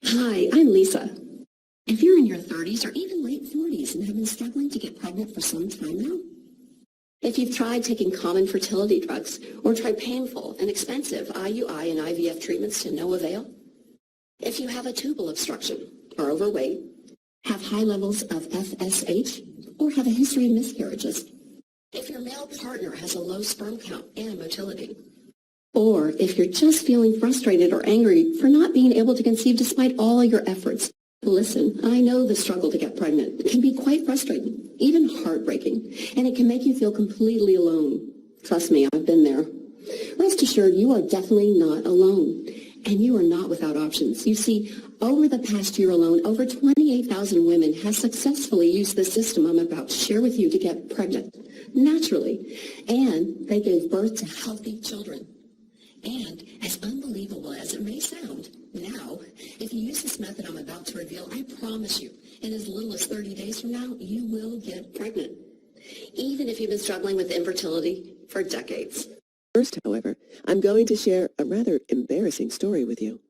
Hi, I'm Lisa. If you're in your 30s or even late 40s and have been struggling to get pregnant for some time now, if you've tried taking common fertility drugs or tried painful and expensive IUI and IVF treatments to no avail, if you have a tubal obstruction, are overweight, have high levels of FSH, or have a history of miscarriages, if your male partner has a low sperm count and motility, or if you're just feeling frustrated or angry for not being able to conceive despite all your efforts. Listen, I know the struggle to get pregnant can be quite frustrating, even heartbreaking, and it can make you feel completely alone. Trust me, I've been there. Rest assured, you are definitely not alone, and you are not without options. You see, over the past year alone, over 28,000 women have successfully used the system I'm about to share with you to get pregnant, naturally, and they gave birth to healthy children. And as unbelievable as it may sound, now, if you use this method I'm about to reveal, I promise you, in as little as 30 days from now, you will get pregnant, even if you've been struggling with infertility for decades. First, however, I'm going to share a rather embarrassing story with you.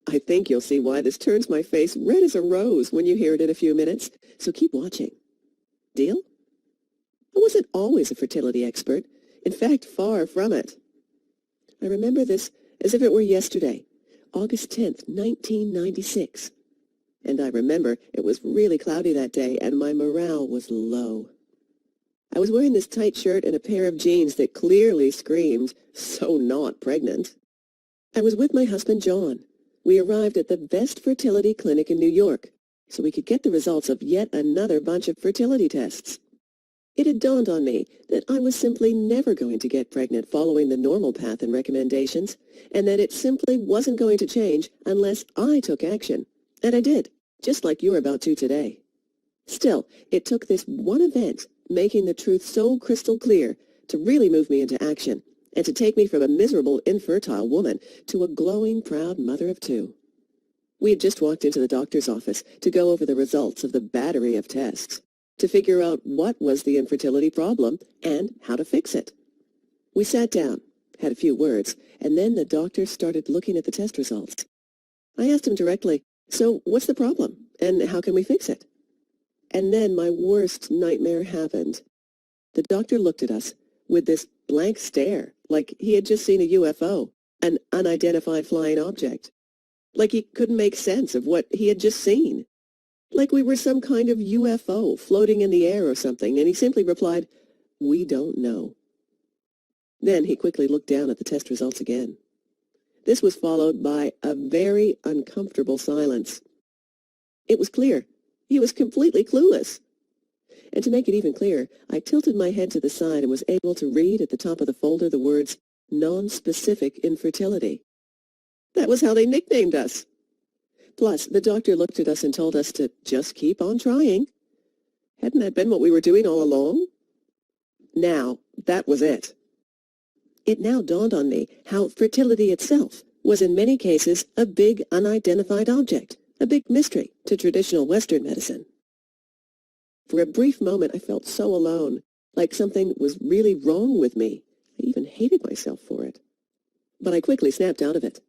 I think you'll see why this turns my face red as a rose when you hear it in a few minutes, so keep watching. Deal? I wasn't always a fertility expert. In fact, far from it. I remember this as if it were yesterday, August 10th, 1996. And I remember it was really cloudy that day and my morale was low. I was wearing this tight shirt and a pair of jeans that clearly screamed, "So not pregnant." I was with my husband, John. We arrived at the best fertility clinic in New York, so we could get the results of yet another bunch of fertility tests. It had dawned on me that I was simply never going to get pregnant following the normal path and recommendations, and that it simply wasn't going to change unless I took action. And I did, just like you're about to today. Still, it took this one event, making the truth so crystal clear, to really move me into action, and to take me from a miserable, infertile woman to a glowing, proud mother of two. We had just walked into the doctor's office to go over the results of the battery of tests, to figure out what was the infertility problem and how to fix it. We sat down, had a few words, and then the doctor started looking at the test results. I asked him directly, "So what's the problem, and how can we fix it?" And then my worst nightmare happened. The doctor looked at us with this blank stare, like he had just seen a UFO, an unidentified flying object. Like he couldn't make sense of what he had just seen. Like we were some kind of UFO floating in the air or something, and he simply replied, "We don't know." Then he quickly looked down at the test results again. This was followed by a very uncomfortable silence. It was clear. He was completely clueless. And to make it even clearer, I tilted my head to the side and was able to read at the top of the folder the words, "Non-specific infertility." That was how they nicknamed us. Plus, the doctor looked at us and told us to just keep on trying. Hadn't that been what we were doing all along? Now, that was it. It now dawned on me how fertility itself was in many cases a big unidentified object, a big mystery to traditional Western medicine. For a brief moment, I felt so alone, like something was really wrong with me. I even hated myself for it. But I quickly snapped out of it.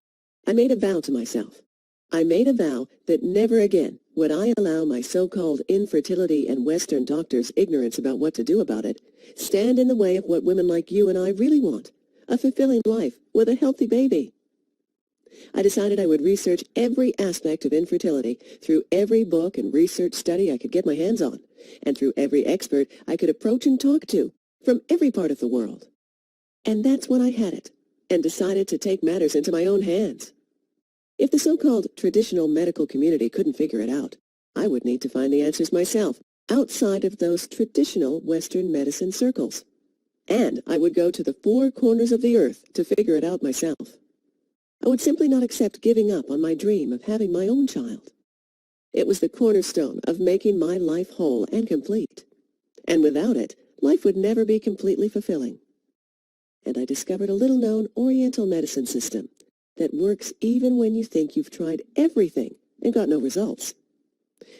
I made a vow to myself. I made a vow that never again would I allow my so-called infertility and Western doctors' ignorance about what to do about it stand in the way of what women like you and I really want, a fulfilling life with a healthy baby. I decided I would research every aspect of infertility through every book and research study I could get my hands on, and through every expert I could approach and talk to from every part of the world. And that's when I had it, and decided to take matters into my own hands. If the so-called traditional medical community couldn't figure it out, I would need to find the answers myself, outside of those traditional Western medicine circles. And I would go to the four corners of the earth to figure it out myself. I would simply not accept giving up on my dream of having my own child. It was the cornerstone of making my life whole and complete. And without it, life would never be completely fulfilling. And I discovered a little-known Oriental medicine system that works even when you think you've tried everything and got no results,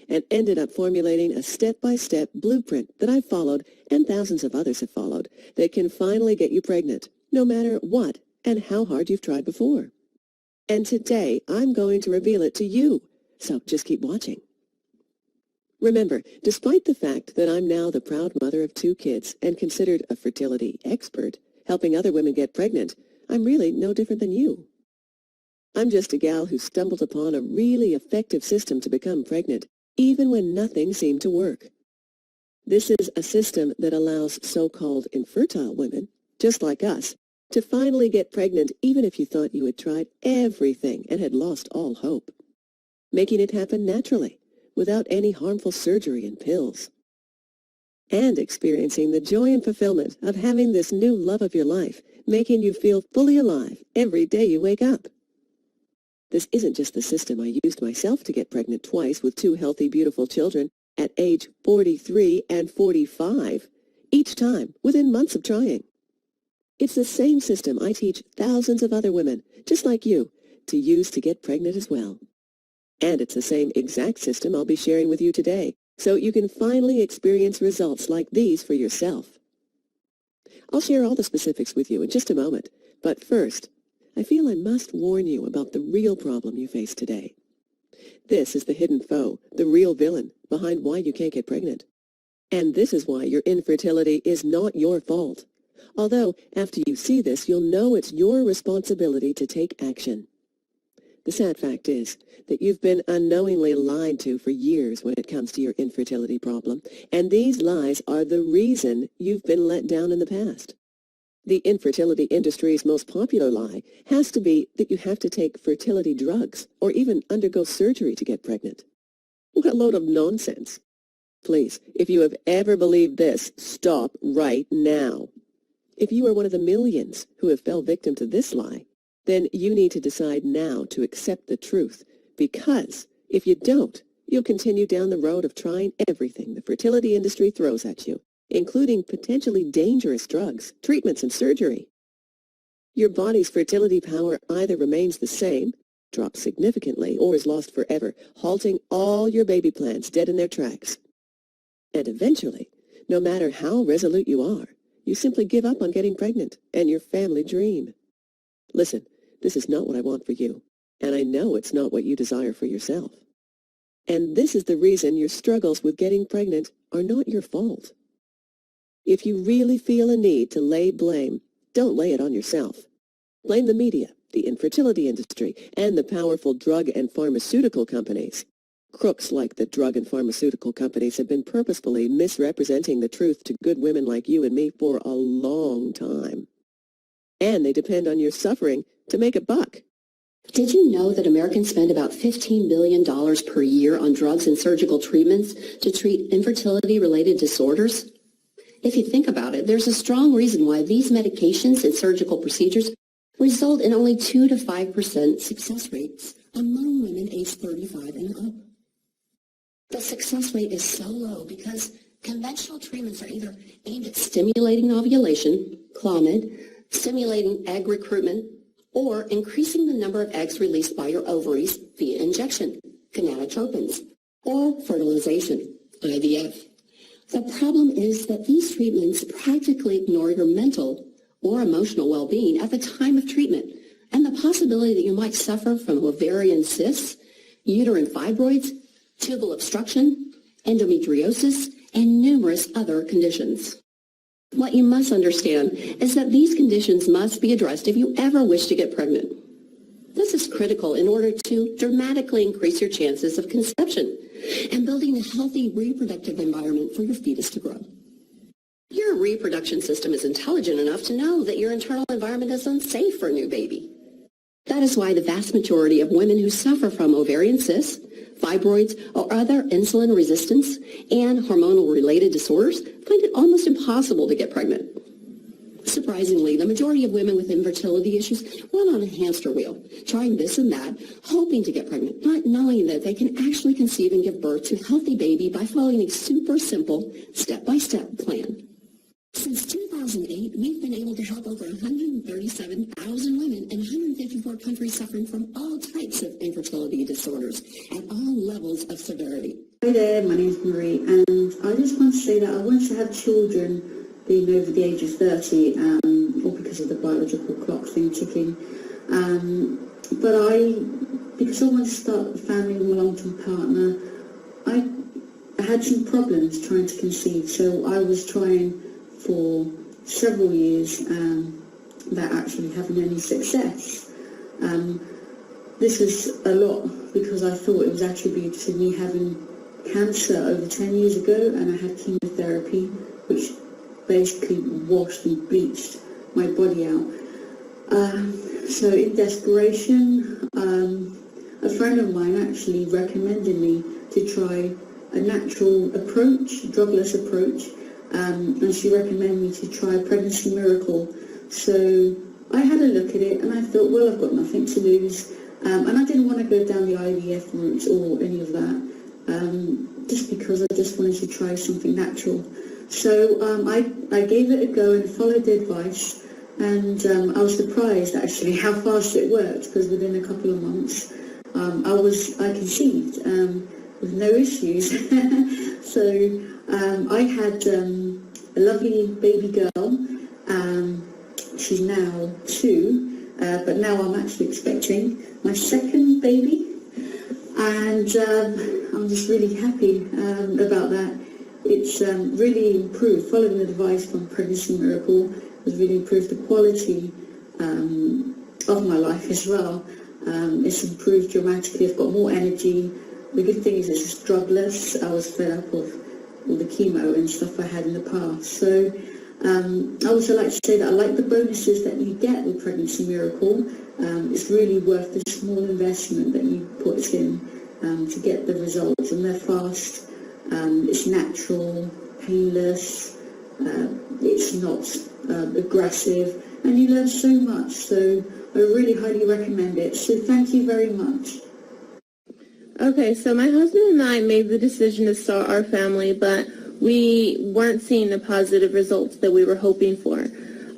and ended up formulating a step-by-step blueprint that I've followed and thousands of others have followed that can finally get you pregnant, no matter what and how hard you've tried before. And today, I'm going to reveal it to you. So just keep watching. Remember, despite the fact that I'm now the proud mother of 2 kids and considered a fertility expert, helping other women get pregnant, I'm really no different than you. I'm just a gal who stumbled upon a really effective system to become pregnant, even when nothing seemed to work. This is a system that allows so-called infertile women, just like us, to finally get pregnant even if you thought you had tried everything and had lost all hope. Making it happen naturally, without any harmful surgery and pills. And experiencing the joy and fulfillment of having this new love of your life, making you feel fully alive every day you wake up. This isn't just the system I used myself to get pregnant twice with 2 healthy, beautiful children at age 43 and 45, each time within months of trying. It's the same system I teach thousands of other women, just like you, to use to get pregnant as well. And it's the same exact system I'll be sharing with you today, so you can finally experience results like these for yourself. I'll share all the specifics with you in just a moment, but first, I feel I must warn you about the real problem you face today. This is the hidden foe, the real villain, behind why you can't get pregnant. And this is why your infertility is not your fault. Although, after you see this, you'll know it's your responsibility to take action. The sad fact is that you've been unknowingly lied to for years when it comes to your infertility problem, and these lies are the reason you've been let down in the past. The infertility industry's most popular lie has to be that you have to take fertility drugs or even undergo surgery to get pregnant. What a load of nonsense. Please, if you have ever believed this, stop right now. If you are one of the millions who have fell victim to this lie, then you need to decide now to accept the truth, because if you don't, you'll continue down the road of trying everything the fertility industry throws at you, including potentially dangerous drugs, treatments, and surgery. Your body's fertility power either remains the same, drops significantly, or is lost forever, halting all your baby plans dead in their tracks. And eventually, no matter how resolute you are, you simply give up on getting pregnant and your family dream. Listen, this is not what I want for you, and I know it's not what you desire for yourself. And this is the reason your struggles with getting pregnant are not your fault. If you really feel a need to lay blame, don't lay it on yourself. Blame the media, the infertility industry, and the powerful drug and pharmaceutical companies. Crooks like the drug and pharmaceutical companies have been purposefully misrepresenting the truth to good women like you and me for a long time. And they depend on your suffering to make a buck. Did you know that Americans spend about $15 billion per year on drugs and surgical treatments to treat infertility-related disorders? If you think about it, there's a strong reason why these medications and surgical procedures result in only 2 to 5% success rates among women aged 35 and up. The success rate is so low because conventional treatments are either aimed at stimulating ovulation, Clomid, stimulating egg recruitment, or increasing the number of eggs released by your ovaries via injection, gonadotropins, or fertilization, IVF. The problem is that these treatments practically ignore your mental or emotional well-being at the time of treatment and the possibility that you might suffer from ovarian cysts, uterine fibroids, tubal obstruction, endometriosis, and numerous other conditions. What you must understand is that these conditions must be addressed if you ever wish to get pregnant. This is critical in order to dramatically increase your chances of conception and building a healthy reproductive environment for your fetus to grow. Your reproduction system is intelligent enough to know that your internal environment is unsafe for a new baby. That is why the vast majority of women who suffer from ovarian cysts, fibroids, or other insulin resistance and hormonal-related disorders find it almost impossible to get pregnant. Surprisingly, the majority of women with infertility issues run on a hamster wheel, trying this and that, hoping to get pregnant, not knowing that they can actually conceive and give birth to a healthy baby by following a super simple, step-by-step plan. Since 2008, we've been able to help over 137,000 women in 154 countries suffering from all types of infertility disorders at all levels of severity. Hi there, my name is Marie, and I just want to say that I want to have children being over the age of 30, all because of the biological clock thing ticking. But because I wanted to start a family with my long-term partner, I had some problems trying to conceive. So I was trying for several years without actually having any success. This was a lot because I thought it was attributed to me having cancer over 10 years ago, and I had chemotherapy, which basically washed and bleached my body out. So in desperation, a friend of mine actually recommended me to try a natural approach, drugless approach, and she recommended me to try Pregnancy Miracle. So I had a look at it and I thought, well, I've got nothing to lose, and I didn't want to go down the IVF route or any of that, just because I just wanted to try something natural. So I gave it a go and followed the advice. And I was surprised actually how fast it worked, because within a couple of months I conceived with no issues. So I had a lovely baby girl. She's now 2, but now I'm actually expecting my second baby, and I'm just really happy about that. It's really improved, following the advice from Pregnancy Miracle, has really improved the quality of my life as well. It's improved dramatically. I've got more energy. The good thing is it's drugless. I was fed up of all the chemo and stuff I had in the past. So I also like to say that I like the bonuses that you get with Pregnancy Miracle. It's really worth the small investment that you put in to get the results, and they're fast. It's natural, painless. It's not aggressive, and you learn so much. So I really highly recommend it. So thank you very much. Okay, so my husband and I made the decision to start our family, but we weren't seeing the positive results that we were hoping for.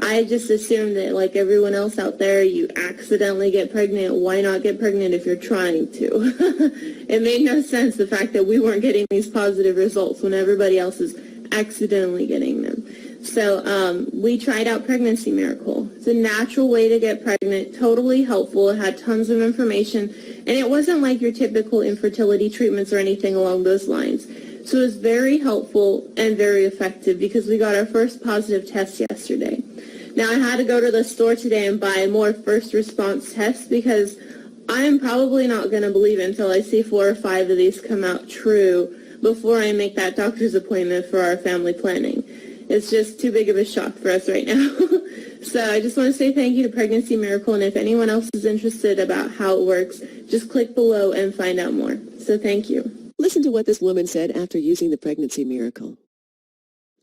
I just assumed that, like everyone else out there, you accidentally get pregnant. Why not get pregnant if you're trying to? It made no sense, the fact that we weren't getting these positive results when everybody else is accidentally getting them. So we tried out Pregnancy Miracle. It's a natural way to get pregnant, totally helpful. It had tons of information, and it wasn't like your typical infertility treatments or anything along those lines. So it was very helpful and very effective, because we got our first positive test yesterday. Now, I had to go to the store today and buy more first response tests, because I'm probably not going to believe it until I see 4 or 5 of these come out true before I make that doctor's appointment for our family planning. It's just too big of a shock for us right now. So I just want to say thank you to Pregnancy Miracle, and if anyone else is interested about how it works, just click below and find out more. So thank you. Listen to what this woman said after using the Pregnancy Miracle.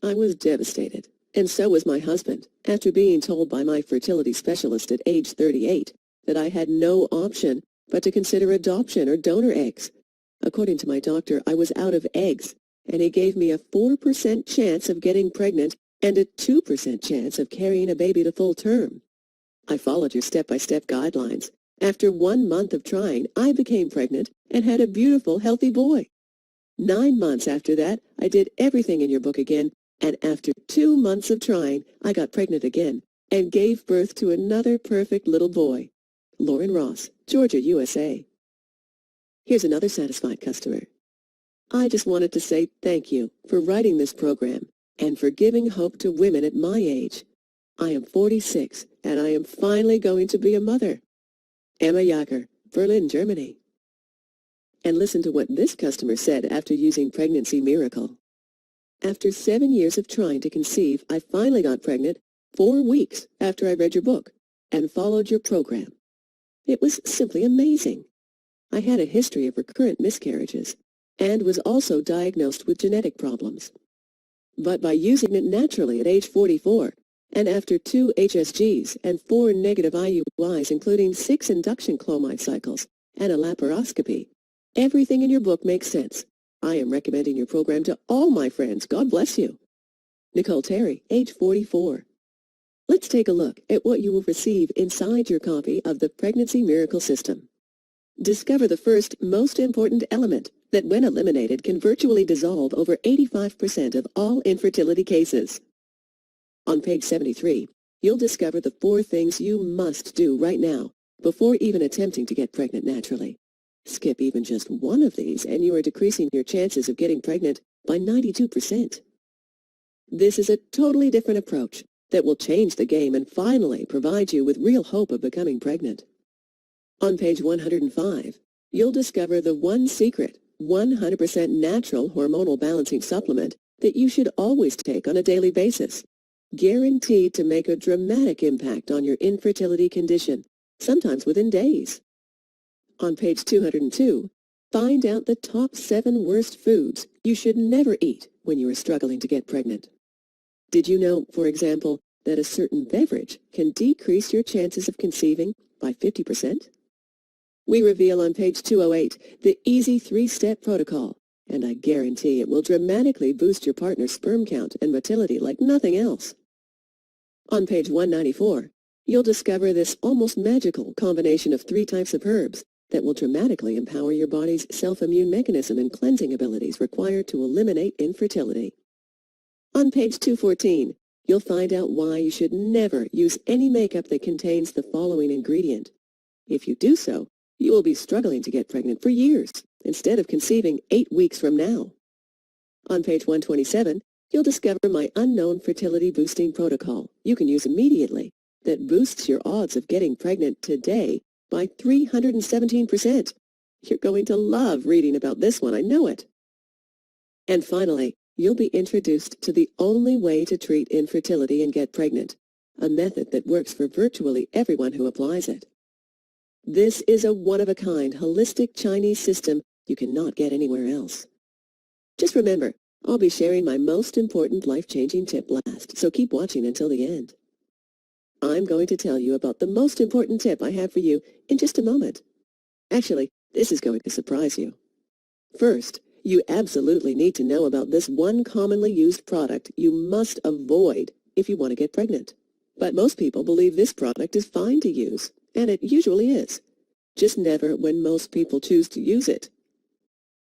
I was devastated, and so was my husband, after being told by my fertility specialist at age 38 that I had no option but to consider adoption or donor eggs. According to my doctor, I was out of eggs, and he gave me a 4% chance of getting pregnant and a 2% chance of carrying a baby to full term. I followed your step-by-step guidelines. After 1 month of trying, I became pregnant and had a beautiful, healthy boy. 9 months after that, I did everything in your book again, and after 2 months of trying, I got pregnant again and gave birth to another perfect little boy. Lauren Ross, Georgia, USA. Here's another satisfied customer. I just wanted to say thank you for writing this program and for giving hope to women at my age. I am 46, and I am finally going to be a mother. Emma Yager, Berlin, Germany. And listen to what this customer said after using Pregnancy Miracle. After 7 years of trying to conceive, I finally got pregnant 4 weeks after I read your book and followed your program. It was simply amazing. I had a history of recurrent miscarriages and was also diagnosed with genetic problems. But by using it naturally at age 44, and after 2 HSGs and 4 negative IUIs, including 6 induction clomide cycles and a laparoscopy, everything in your book makes sense. I am recommending your program to all my friends. God bless you. Nicole Terry, age 44. Let's take a look at what you will receive inside your copy of the Pregnancy Miracle System. Discover the first, most important element that, when eliminated, can virtually dissolve over 85% of all infertility cases. On page 73, you'll discover the 4 things you must do right now before even attempting to get pregnant naturally. Skip even just one of these and you are decreasing your chances of getting pregnant by 92%. This is a totally different approach that will change the game and finally provide you with real hope of becoming pregnant. On page 105, you'll discover the one secret, 100% natural hormonal balancing supplement that you should always take on a daily basis, guaranteed to make a dramatic impact on your infertility condition, sometimes within days. On page 202, find out the top 7 worst foods you should never eat when you are struggling to get pregnant. Did you know, for example, that a certain beverage can decrease your chances of conceiving by 50%? We reveal on page 208 the easy 3-step protocol, and I guarantee it will dramatically boost your partner's sperm count and motility like nothing else. On page 194, you'll discover this almost magical combination of 3 types of herbs that will dramatically empower your body's self-immune mechanism and cleansing abilities required to eliminate infertility. On page 214, you'll find out why you should never use any makeup that contains the following ingredient. If you do so, you will be struggling to get pregnant for years instead of conceiving 8 weeks from now. On page 127, you'll discover my unknown fertility boosting protocol you can use immediately that boosts your odds of getting pregnant today by 317%. You're going to love reading about this one, I know it. And finally, you'll be introduced to the only way to treat infertility and get pregnant, a method that works for virtually everyone who applies it. This is a one-of-a-kind, holistic Chinese system you cannot get anywhere else. Just remember, I'll be sharing my most important life-changing tip last, so keep watching until the end. I'm going to tell you about the most important tip I have for you in just a moment. Actually, this is going to surprise you. First, you absolutely need to know about this one commonly used product you must avoid if you want to get pregnant. But most people believe this product is fine to use, and it usually is. Just never when most people choose to use it.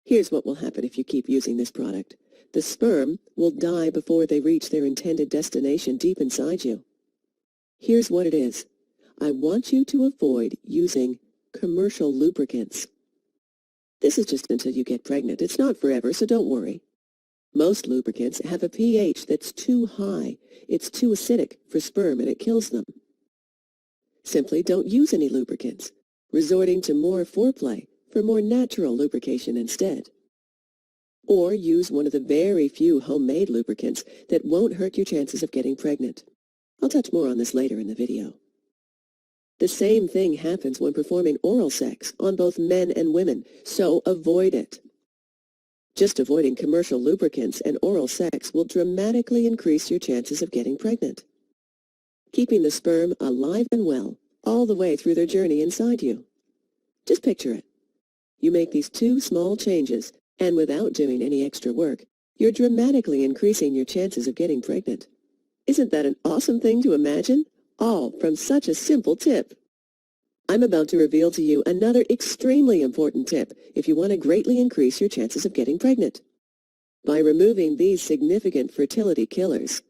Here's what will happen if you keep using this product. The sperm will die before they reach their intended destination deep inside you. Here's what it is. I want you to avoid using commercial lubricants. This is just until you get pregnant. It's not forever, so don't worry. Most lubricants have a pH that's too high. It's too acidic for sperm and it kills them. Simply don't use any lubricants, resorting to more foreplay for more natural lubrication instead. Or use one of the very few homemade lubricants that won't hurt your chances of getting pregnant. I'll touch more on this later in the video. The same thing happens when performing oral sex on both men and women, so avoid it. Just avoiding commercial lubricants and oral sex will dramatically increase your chances of getting pregnant, keeping the sperm alive and well all the way through their journey inside you. Just picture it. You make these 2 small changes, and without doing any extra work, you're dramatically increasing your chances of getting pregnant. Isn't that an awesome thing to imagine? All from such a simple tip. I'm about to reveal to you another extremely important tip if you want to greatly increase your chances of getting pregnant. By removing these significant fertility killers,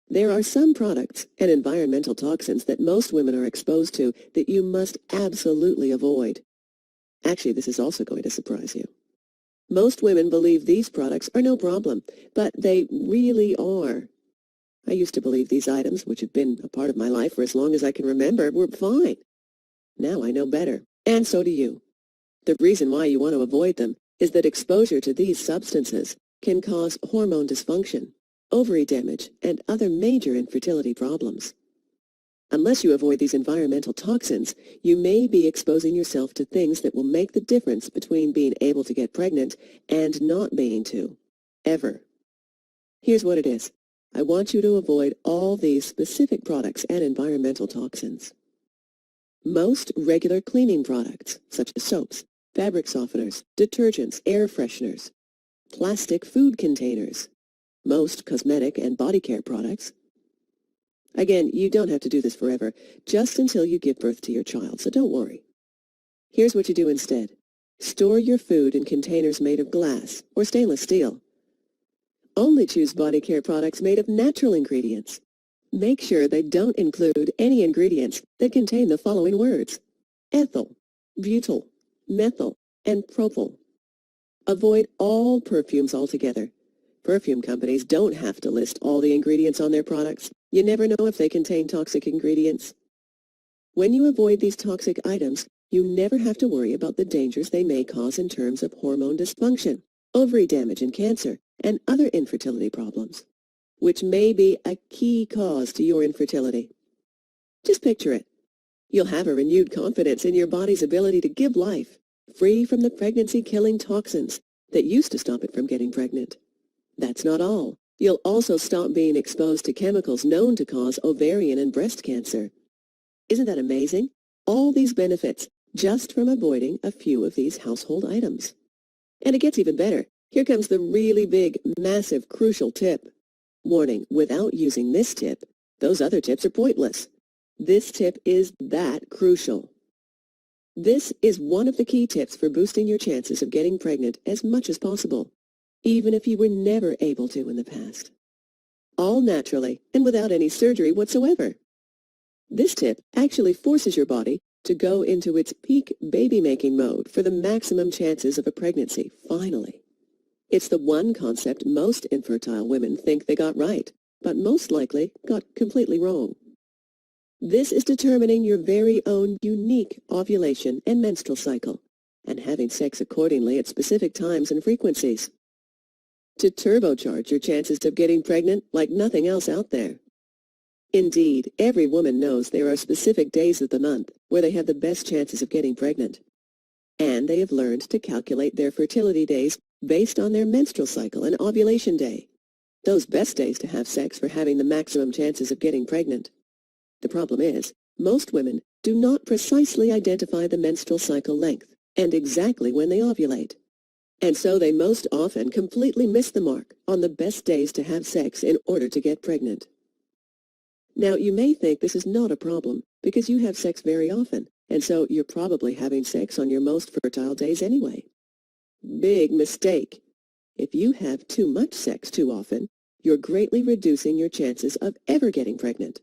there are some products and environmental toxins that most women are exposed to that you must absolutely avoid. Actually, this is also going to surprise you. Most women believe these products are no problem, but they really are. I used to believe these items, which have been a part of my life for as long as I can remember, were fine. Now I know better, and so do you. The reason why you want to avoid them is that exposure to these substances can cause hormone dysfunction, ovary damage, and other major infertility problems. Unless you avoid these environmental toxins, you may be exposing yourself to things that will make the difference between being able to get pregnant and not being to, ever. Here's what it is. I want you to avoid all these specific products and environmental toxins. Most regular cleaning products, such as soaps, fabric softeners, detergents, air fresheners, plastic food containers, most cosmetic and body care products. Again, you don't have to do this forever, just until you give birth to your child, so don't worry. Here's what you do instead. Store your food in containers made of glass or stainless steel. Only choose body care products made of natural ingredients. Make sure they don't include any ingredients that contain the following words: ethyl, butyl, methyl, and propyl. Avoid all perfumes altogether. Perfume companies don't have to list all the ingredients on their products. You never know if they contain toxic ingredients. When you avoid these toxic items, you never have to worry about the dangers they may cause in terms of hormone dysfunction, ovary damage and cancer, and other infertility problems, which may be a key cause to your infertility. Just picture it. You'll have a renewed confidence in your body's ability to give life, free from the pregnancy-killing toxins that used to stop it from getting pregnant. That's not all. You'll also stop being exposed to chemicals known to cause ovarian and breast cancer. Isn't that amazing? All these benefits just from avoiding a few of these household items. And it gets even better. Here comes the really big, massive, crucial tip. Warning, without using this tip, those other tips are pointless. This tip is that crucial. This is one of the key tips for boosting your chances of getting pregnant as much as possible, even if you were never able to in the past. All naturally and without any surgery whatsoever. This tip actually forces your body to go into its peak baby-making mode for the maximum chances of a pregnancy, finally. It's the one concept most infertile women think they got right, but most likely got completely wrong. This is determining your very own unique ovulation and menstrual cycle, and having sex accordingly at specific times and frequencies, to turbocharge your chances of getting pregnant like nothing else out there. Indeed, every woman knows there are specific days of the month where they have the best chances of getting pregnant. And they have learned to calculate their fertility days based on their menstrual cycle and ovulation day, those best days to have sex for having the maximum chances of getting pregnant. The problem is, most women do not precisely identify the menstrual cycle length and exactly when they ovulate. And so they most often completely miss the mark on the best days to have sex in order to get pregnant. Now, you may think this is not a problem because you have sex very often, and so you're probably having sex on your most fertile days anyway. Big mistake. If you have too much sex too often, you're greatly reducing your chances of ever getting pregnant.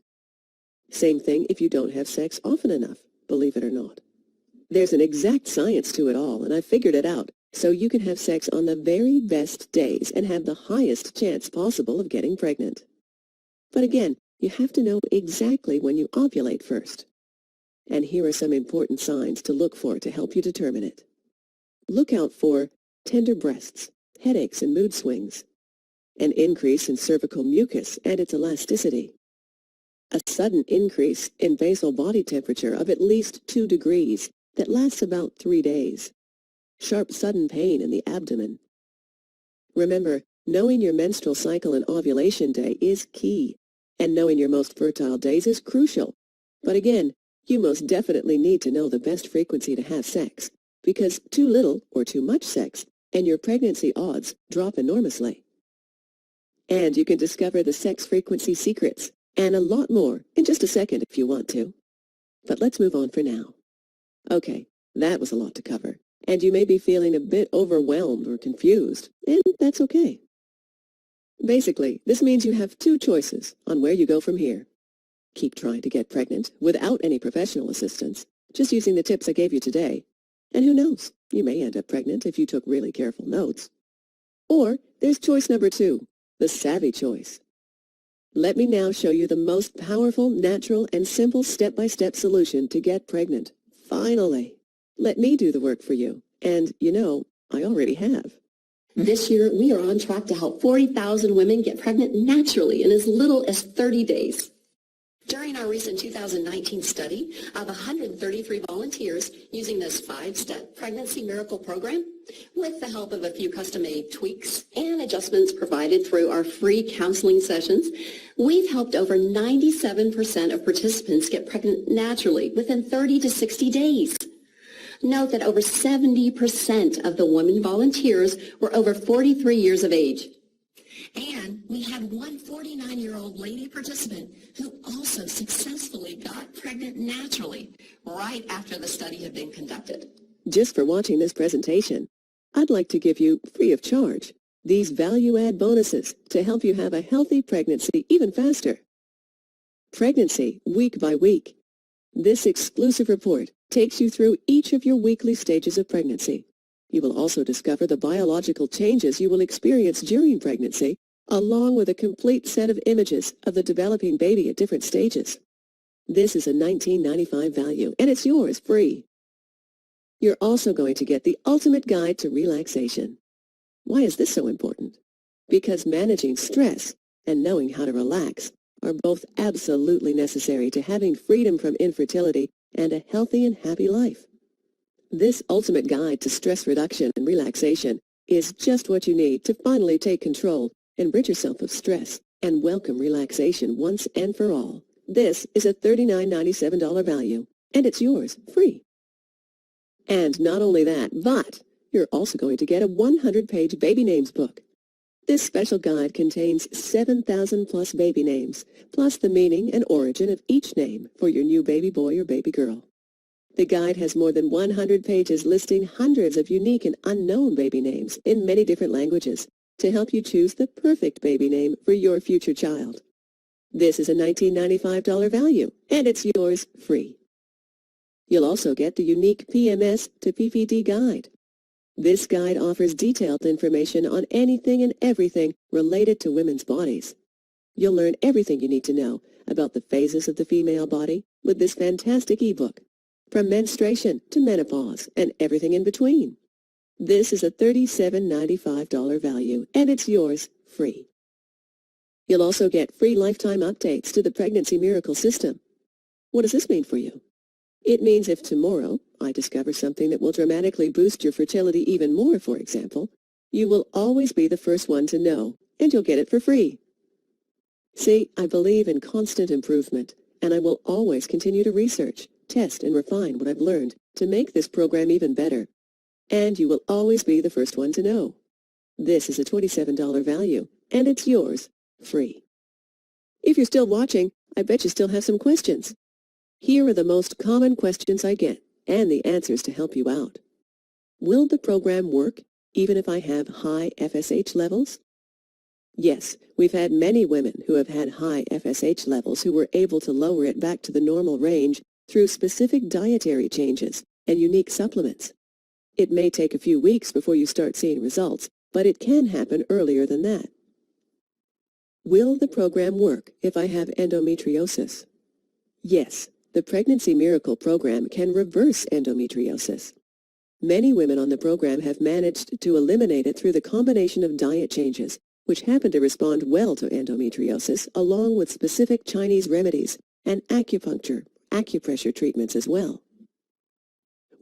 Same thing if you don't have sex often enough, believe it or not. There's an exact science to it all, and I figured it out, so you can have sex on the very best days and have the highest chance possible of getting pregnant. But again, you have to know exactly when you ovulate first. And here are some important signs to look for to help you determine it. Look out for tender breasts, headaches and mood swings, an increase in cervical mucus and its elasticity, a sudden increase in basal body temperature of at least 2 degrees that lasts about 3 days, sharp sudden pain in the abdomen. Remember, knowing your menstrual cycle and ovulation day is key, and knowing your most fertile days is crucial. But again, you most definitely need to know the best frequency to have sex, because too little or too much sex and your pregnancy odds drop enormously. And you can discover the sex frequency secrets and a lot more in just a second if you want to. But let's move on for now. Okay, that was a lot to cover, and you may be feeling a bit overwhelmed or confused, and that's okay. Basically, this means you have 2 choices on where you go from here. Keep trying to get pregnant without any professional assistance, just using the tips I gave you today. And who knows, you may end up pregnant if you took really careful notes. Or there's choice number 2, the savvy choice. Let me now show you the most powerful, natural, and simple step-by-step solution to get pregnant. Finally! Let me do the work for you. And, you know, I already have. This year, we are on track to help 40,000 women get pregnant naturally in as little as 30 days. During our recent 2019 study of 133 volunteers using this 5-step pregnancy miracle program, with the help of a few custom-made tweaks and adjustments provided through our free counseling sessions, we've helped over 97% of participants get pregnant naturally within 30 to 60 days. Note that over 70% of the women volunteers were over 43 years of age. And we had one 49-year-old lady participant who also successfully got pregnant naturally right after the study had been conducted. Just for watching this presentation, I'd like to give you, free of charge, these value-add bonuses to help you have a healthy pregnancy even faster. Pregnancy week by week. This exclusive report takes you through each of your weekly stages of pregnancy. You will also discover the biological changes you will experience during pregnancy, along with a complete set of images of the developing baby at different stages. This is a $19.95 value, and it's yours free. You're also going to get the ultimate guide to relaxation. Why is this so important? Because managing stress and knowing how to relax are both absolutely necessary to having freedom from infertility and a healthy and happy life. This ultimate guide to stress reduction and relaxation is just what you need to finally take control and rid yourself of stress and welcome relaxation once and for all. This is a $39.97 value, and it's yours free. And not only that, but you're also going to get a 100-page baby names book. This special guide contains 7,000 plus baby names, plus the meaning and origin of each name for your new baby boy or baby girl. The guide has more than 100 pages listing hundreds of unique and unknown baby names in many different languages to help you choose the perfect baby name for your future child. This is a $19.95 value, and it's yours free. You'll also get the unique PMS to PPD guide. This guide offers detailed information on anything and everything related to women's bodies. You'll learn everything you need to know about the phases of the female body with this fantastic ebook, from menstruation to menopause and everything in between. This is a $37.95 value, and it's yours free. You'll also get free lifetime updates to the Pregnancy Miracle System. What does this mean for you? It means if tomorrow I discover something that will dramatically boost your fertility even more, for example, you will always be the first one to know, and you'll get it for free. See, I believe in constant improvement, and I will always continue to research, test, and refine what I've learned to make this program even better. And you will always be the first one to know. This is a $27 value, and it's yours free. If you're still watching, I bet you still have some questions. Here are the most common questions I get, and the answers to help you out. Will the program work even if I have high FSH levels? Yes, we've had many women who have had high FSH levels who were able to lower it back to the normal range through specific dietary changes and unique supplements. It may take a few weeks before you start seeing results, but it can happen earlier than that. Will the program work if I have endometriosis? Yes, the Pregnancy Miracle program can reverse endometriosis. Many women on the program have managed to eliminate it through the combination of diet changes, which happen to respond well to endometriosis, along with specific Chinese remedies and acupressure treatments as well.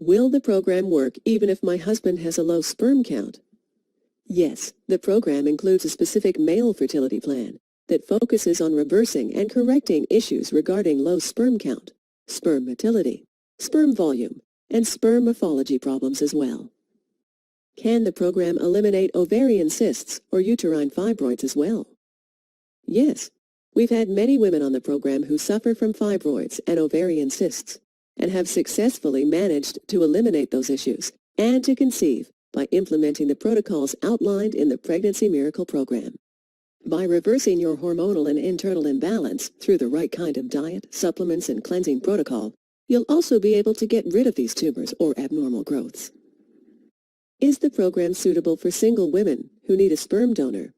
Will the program work even if my husband has a low sperm count? Yes, the program includes a specific male fertility plan that focuses on reversing and correcting issues regarding low sperm count, sperm motility, sperm volume, and sperm morphology problems as well. Can the program eliminate ovarian cysts or uterine fibroids as well? Yes, we've had many women on the program who suffer from fibroids and ovarian cysts and have successfully managed to eliminate those issues and to conceive by implementing the protocols outlined in the Pregnancy Miracle program. By reversing your hormonal and internal imbalance through the right kind of diet, supplements, and cleansing protocol, you'll also be able to get rid of these tumors or abnormal growths. Is the program suitable for single women who need a sperm donor?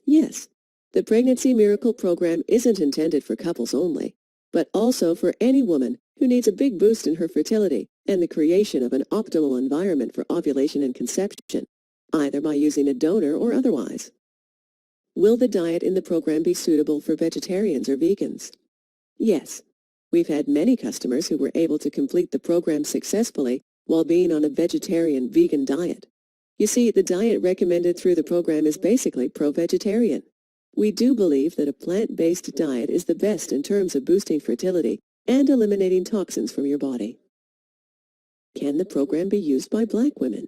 Yes, the Pregnancy Miracle program isn't intended for couples only, but also for any woman who needs a big boost in her fertility and the creation of an optimal environment for ovulation and conception, either by using a donor or otherwise. Will the diet in the program be suitable for vegetarians or vegans? Yes. We've had many customers who were able to complete the program successfully while being on a vegetarian-vegan diet. You see, the diet recommended through the program is basically pro-vegetarian. We do believe that a plant-based diet is the best in terms of boosting fertility and eliminating toxins from your body. Can the program be used by Black women?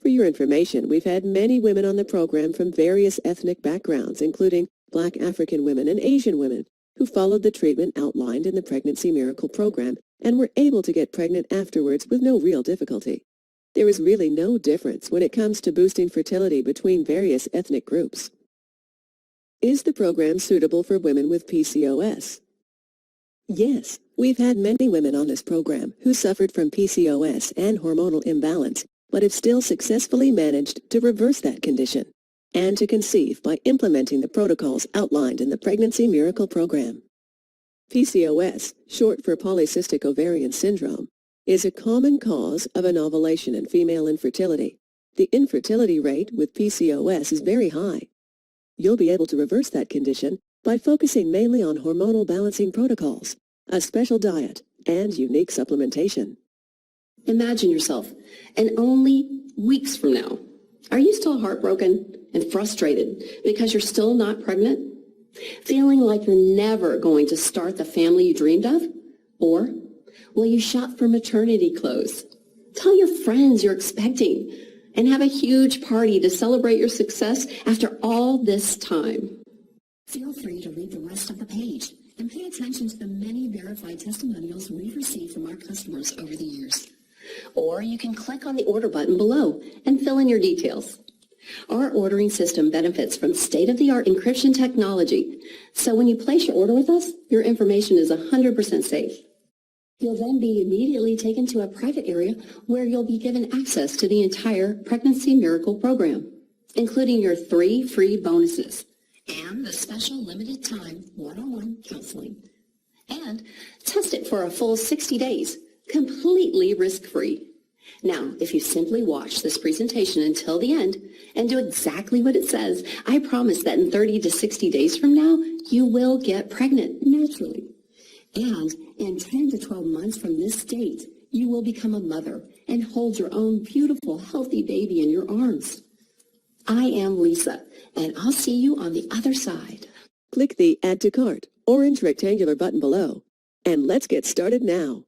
For your information, we've had many women on the program from various ethnic backgrounds, including Black African women and Asian women, who followed the treatment outlined in the Pregnancy Miracle program and were able to get pregnant afterwards with no real difficulty. There is really no difference when it comes to boosting fertility between various ethnic groups. Is the program suitable for women with PCOS? Yes, we've had many women on this program who suffered from PCOS and hormonal imbalance, but have still successfully managed to reverse that condition and to conceive by implementing the protocols outlined in the Pregnancy Miracle Program. PCOS, short for polycystic ovarian syndrome, is a common cause of anovulation and female infertility. The infertility rate with PCOS is very high. You'll be able to reverse that condition by focusing mainly on hormonal balancing protocols, a special diet, and unique supplementation. Imagine yourself, and only weeks from now, are you still heartbroken and frustrated because you're still not pregnant? Feeling like you're never going to start the family you dreamed of? Or will you shop for maternity clothes? Tell your friends you're expecting and have a huge party to celebrate your success after all this time. Feel free to read the rest of the page and pay attention to the many verified testimonials we've received from our customers over the years. Or you can click on the order button below and fill in your details. Our ordering system benefits from state-of-the-art encryption technology, so when you place your order with us, your information is 100% safe. You'll then be immediately taken to a private area where you'll be given access to the entire Pregnancy Miracle Program, including your 3 free bonuses and the special limited time one-on-one counseling. And test it for a full 60 days, completely risk-free. Now, if you simply watch this presentation until the end and do exactly what it says, I promise that in 30 to 60 days from now, you will get pregnant naturally. And in 10 to 12 months from this date, you will become a mother and hold your own beautiful, healthy baby in your arms. I am Lisa, and I'll see you on the other side. Click the Add to Cart orange rectangular button below, and let's get started now.